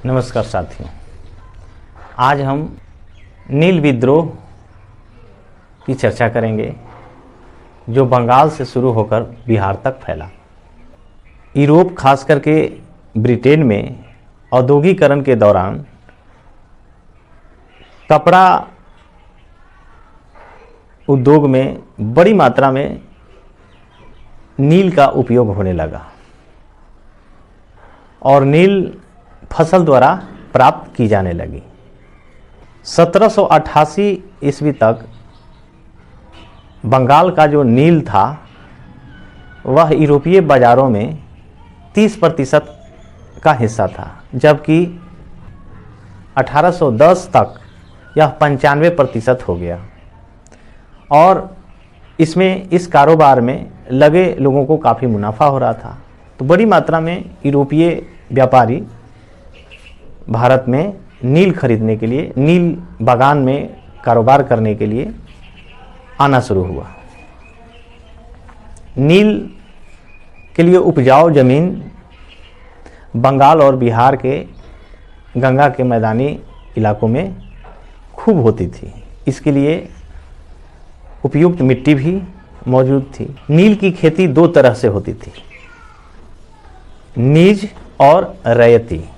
नमस्कार साथियों, आज हम नील विद्रोह की चर्चा करेंगे जो बंगाल से शुरू होकर बिहार तक फैला। यूरोप खास करके ब्रिटेन में औद्योगिकरण के दौरान कपड़ा उद्योग में बड़ी मात्रा में नील का उपयोग होने लगा और नील फसल द्वारा प्राप्त की जाने लगी। 1788 ईस्वी तक बंगाल का जो नील था वह यूरोपीय बाज़ारों में 30% का हिस्सा था, जबकि 1810 तक यह 95% हो गया और इस कारोबार में लगे लोगों को काफ़ी मुनाफा हो रहा था। तो बड़ी मात्रा में यूरोपीय व्यापारी भारत में नील खरीदने के लिए, नील बागान में कारोबार करने के लिए आना शुरू हुआ। नील के लिए उपजाऊ ज़मीन बंगाल और बिहार के गंगा के मैदानी इलाकों में खूब होती थी। इसके लिए उपयुक्त मिट्टी भी मौजूद थी। नील की खेती दो तरह से होती थी, निज और रैयती।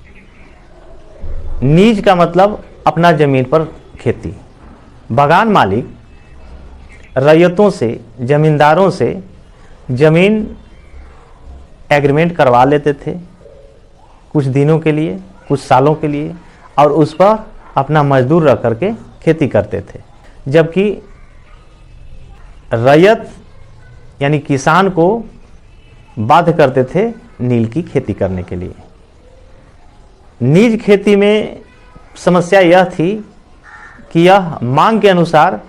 निज का मतलब अपना ज़मीन पर खेती। बागान मालिक रैयतों से, ज़मींदारों से ज़मीन एग्रीमेंट करवा लेते थे कुछ दिनों के लिए, कुछ सालों के लिए, और उस पर अपना मजदूर रख करके खेती करते थे। जबकि रैयत यानी किसान को बाध्य करते थे नील की खेती करने के लिए। निज खेती में समस्या यह थी कि यह मांग के अनुसार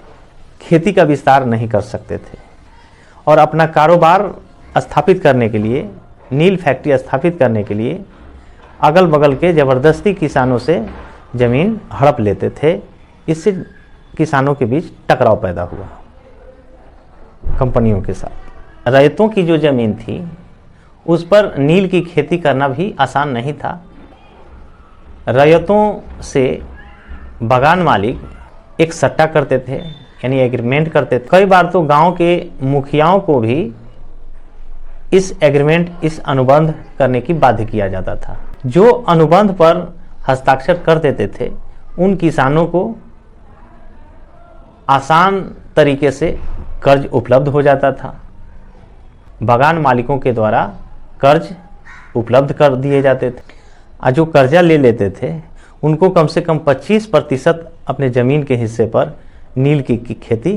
खेती का विस्तार नहीं कर सकते थे और अपना कारोबार स्थापित करने के लिए, नील फैक्ट्री स्थापित करने के लिए अगल बगल के ज़बरदस्ती किसानों से ज़मीन हड़प लेते थे। इससे किसानों के बीच टकराव पैदा हुआ कंपनियों के साथ। रैयतों की जो ज़मीन थी उस पर नील की खेती करना भी आसान नहीं था। रैयतों से बागान मालिक एक सट्टा करते थे, यानी एग्रीमेंट करते थे। कई बार तो गांव के मुखियाओं को भी इस एग्रीमेंट, इस अनुबंध करने की बाध्य किया जाता था। जो अनुबंध पर हस्ताक्षर कर देते थे उन किसानों को आसान तरीके से कर्ज उपलब्ध हो जाता था। बागान मालिकों के द्वारा कर्ज उपलब्ध कर दिए जाते थे और जो कर्जा ले लेते थे उनको कम से कम 25% अपने ज़मीन के हिस्से पर नील की खेती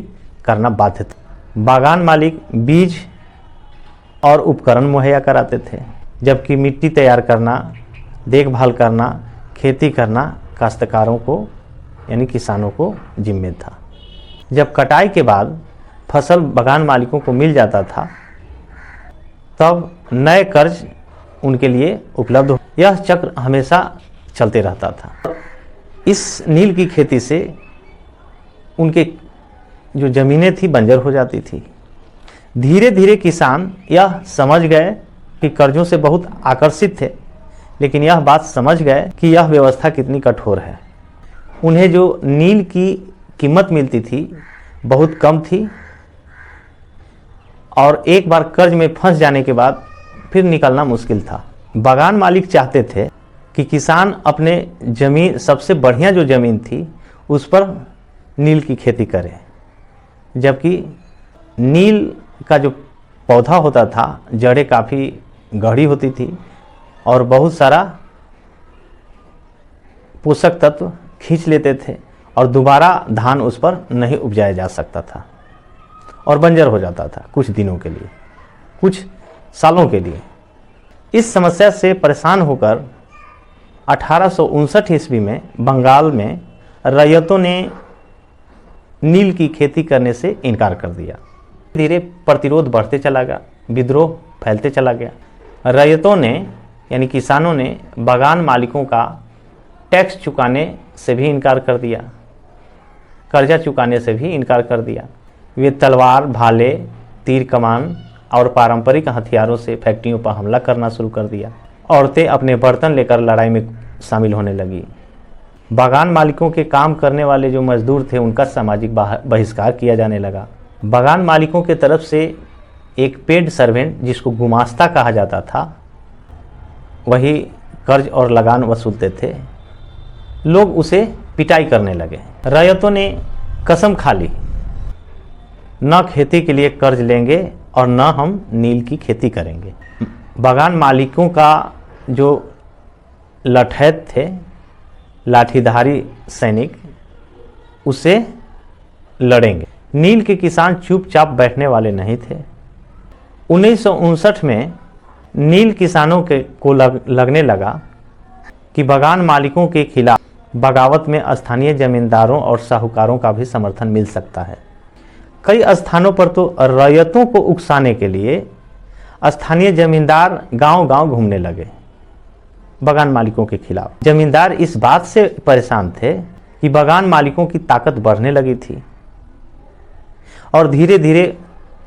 करना बाध्य था। बागान मालिक बीज और उपकरण मुहैया कराते थे, जबकि मिट्टी तैयार करना, देखभाल करना, खेती करना काश्तकारों को यानी किसानों को जिम्मे था। जब कटाई के बाद फसल बागान मालिकों को मिल जाता था तब नए कर्ज उनके लिए उपलब्ध हो। यह चक्र हमेशा चलते रहता था। इस नील की खेती से उनके जो ज़मीनें थी बंजर हो जाती थी। धीरे धीरे किसान यह समझ गए कि कर्जों से बहुत आकर्षित थे, लेकिन यह बात समझ गए कि यह व्यवस्था कितनी कठोर है। उन्हें जो नील की कीमत मिलती थी बहुत कम थी और एक बार कर्ज में फंस जाने के बाद फिर निकलना मुश्किल था। बागान मालिक चाहते थे कि किसान अपने ज़मीन, सबसे बढ़िया जो ज़मीन थी उस पर नील की खेती करे, जबकि नील का जो पौधा होता था जड़ें काफ़ी गहरी होती थी और बहुत सारा पोषक तत्व खींच लेते थे और दोबारा धान उस पर नहीं उपजाया जा सकता था और बंजर हो जाता था कुछ दिनों के लिए, कुछ सालों के लिए। इस समस्या से परेशान होकर 1859 ईस्वी में बंगाल में रैयतों ने नील की खेती करने से इनकार कर दिया। धीरे प्रतिरोध बढ़ते चला गया, विद्रोह फैलते चला गया। रैयतों ने यानी किसानों ने बागान मालिकों का टैक्स चुकाने से भी इनकार कर दिया, कर्जा चुकाने से भी इनकार कर दिया। वे तलवार, भाले, तीर कमान और पारंपरिक हथियारों से फैक्ट्रियों पर हमला करना शुरू कर दिया। औरतें अपने बर्तन लेकर लड़ाई में शामिल होने लगी। बागान मालिकों के काम करने वाले जो मजदूर थे उनका सामाजिक बहिष्कार किया जाने लगा। बागान मालिकों के तरफ से एक पेड सर्वेंट जिसको गुमास्ता कहा जाता था, वही कर्ज और लगान वसूलते थे। लोग उसे पिटाई करने लगे। रैयतों ने कसम खा ली, न खेती के लिए कर्ज लेंगे और न हम नील की खेती करेंगे। बागान मालिकों का जो लठैत थे, लाठीधारी सैनिक, उसे लड़ेंगे। नील के किसान चुपचाप बैठने वाले नहीं थे। 1959 में नील किसानों को लगने लगा कि बागान मालिकों के खिलाफ बगावत में स्थानीय जमींदारों और साहूकारों का भी समर्थन मिल सकता है। कई स्थानों पर तो रैयतों को उकसाने के लिए स्थानीय जमींदार गांव-गांव घूमने लगे बागान मालिकों के खिलाफ। जमींदार इस बात से परेशान थे कि बागान मालिकों की ताकत बढ़ने लगी थी और धीरे धीरे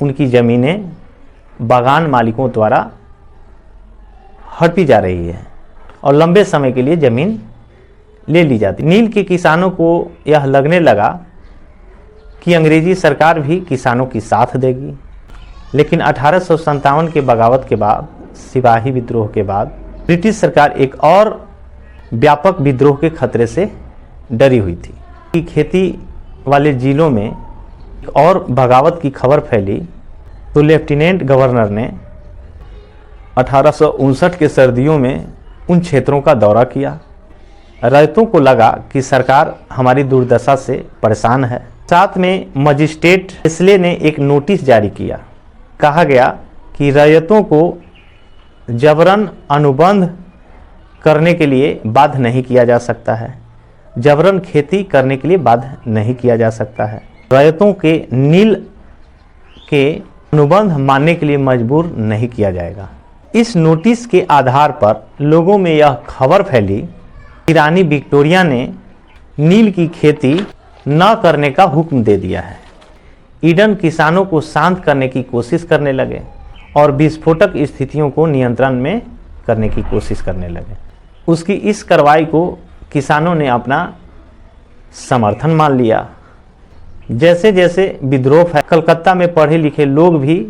उनकी ज़मीनें बागान मालिकों द्वारा हड़पी जा रही है और लंबे समय के लिए ज़मीन ले ली जाती। नील के किसानों को यह लगने लगा कि अंग्रेजी सरकार भी किसानों की साथ देगी। लेकिन 1857 के बगावत के बाद, सिपाही विद्रोह के बाद, ब्रिटिश सरकार एक और व्यापक विद्रोह के खतरे से डरी हुई थी कि खेती वाले जिलों में एक और बगावत की खबर फैली तो लेफ्टिनेंट गवर्नर ने 1859 के सर्दियों में उन क्षेत्रों का दौरा किया। रैयतों को लगा कि सरकार हमारी दुर्दशा से परेशान है। साथ में मजिस्ट्रेट हेस्ले ने एक नोटिस जारी किया। कहा गया कि रैयतों को जबरन अनुबंध करने के लिए बाध्य नहीं किया जा सकता है, जबरन खेती करने के लिए बाध्य नहीं किया जा सकता है। रैयतों के नील के अनुबंध मानने के लिए मजबूर नहीं किया जाएगा। इस नोटिस के आधार पर लोगों में यह खबर फैली कि रानी विक्टोरिया ने नील की खेती न करने का हुक्म दे दिया है। ईडन किसानों को शांत करने की कोशिश करने लगे और विस्फोटक स्थितियों को नियंत्रण में करने की कोशिश करने लगे। उसकी इस कार्रवाई को किसानों ने अपना समर्थन मान लिया। जैसे जैसे विद्रोह है, कलकत्ता में पढ़े लिखे लोग भी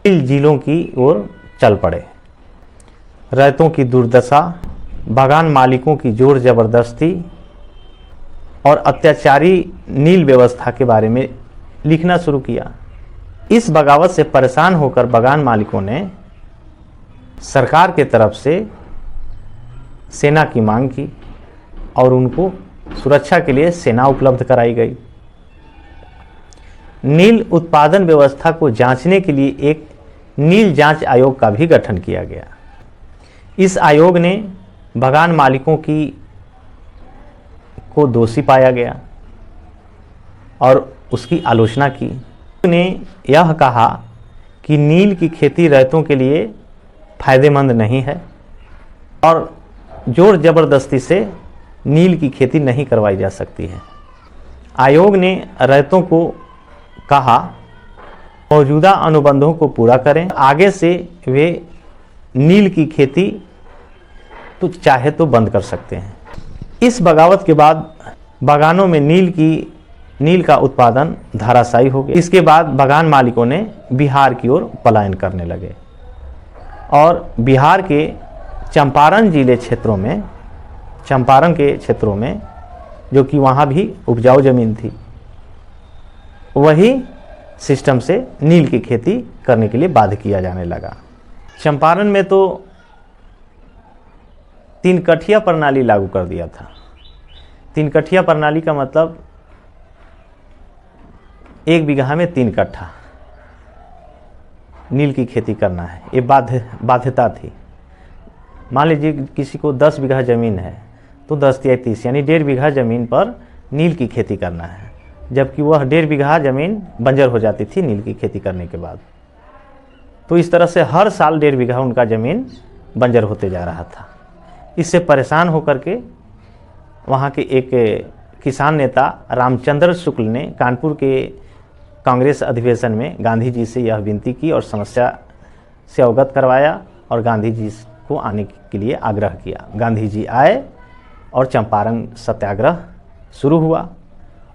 नील जिलों की ओर चल पड़े। रैयतों की दुर्दशा, बागान मालिकों की जोर जबरदस्ती और अत्याचारी नील व्यवस्था के बारे में लिखना शुरू किया। इस बगावत से परेशान होकर बागान मालिकों ने सरकार के तरफ से सेना की मांग की और उनको सुरक्षा के लिए सेना उपलब्ध कराई गई। नील उत्पादन व्यवस्था को जांचने के लिए एक नील जांच आयोग का भी गठन किया गया। इस आयोग ने बागान मालिकों को दोषी पाया गया और उसकी आलोचना की। ने यह कहा कि नील की खेती रैयतों के लिए फायदेमंद नहीं है और जोर जबरदस्ती से नील की खेती नहीं करवाई जा सकती है। आयोग ने रैयतों को कहा मौजूदा अनुबंधों को पूरा करें, आगे से वे नील की खेती तो चाहे तो बंद कर सकते हैं। इस बगावत के बाद बागानों में नील का उत्पादन धराशायी हो गया। इसके बाद बागान मालिकों ने बिहार की ओर पलायन करने लगे और बिहार के चंपारण के क्षेत्रों में जो कि वहाँ भी उपजाऊ जमीन थी, वही सिस्टम से नील की खेती करने के लिए बाध्य किया जाने लगा। चंपारण में तो 3 कठिया प्रणाली लागू कर दिया था। 3 कठिया प्रणाली का मतलब 1 बीघा में 3 कट्ठा नील की खेती करना है, ये बाध्यता थी। मान लीजिए किसी को 10 बीघा ज़मीन है तो 10 या 30 यानी 1.5 बीघा ज़मीन पर नील की खेती करना है, जबकि वह 1.5 बीघा ज़मीन बंजर हो जाती थी नील की खेती करने के बाद। तो इस तरह से हर साल 1.5 बीघा उनका ज़मीन बंजर होते जा रहा था। इससे परेशान होकर के वहाँ के एक किसान नेता रामचंद्र शुक्ल ने कानपुर के कांग्रेस अधिवेशन में गांधी जी से यह विनती की और समस्या से अवगत करवाया और गांधी जी को आने के लिए आग्रह किया। गांधी जी आए और चंपारण सत्याग्रह शुरू हुआ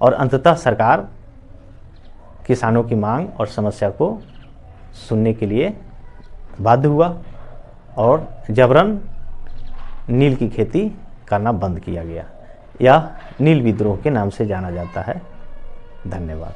और अंततः सरकार किसानों की मांग और समस्या को सुनने के लिए बाध्य हुआ और जबरन नील की खेती करना बंद किया गया। यह नील विद्रोह के नाम से जाना जाता है। धन्यवाद।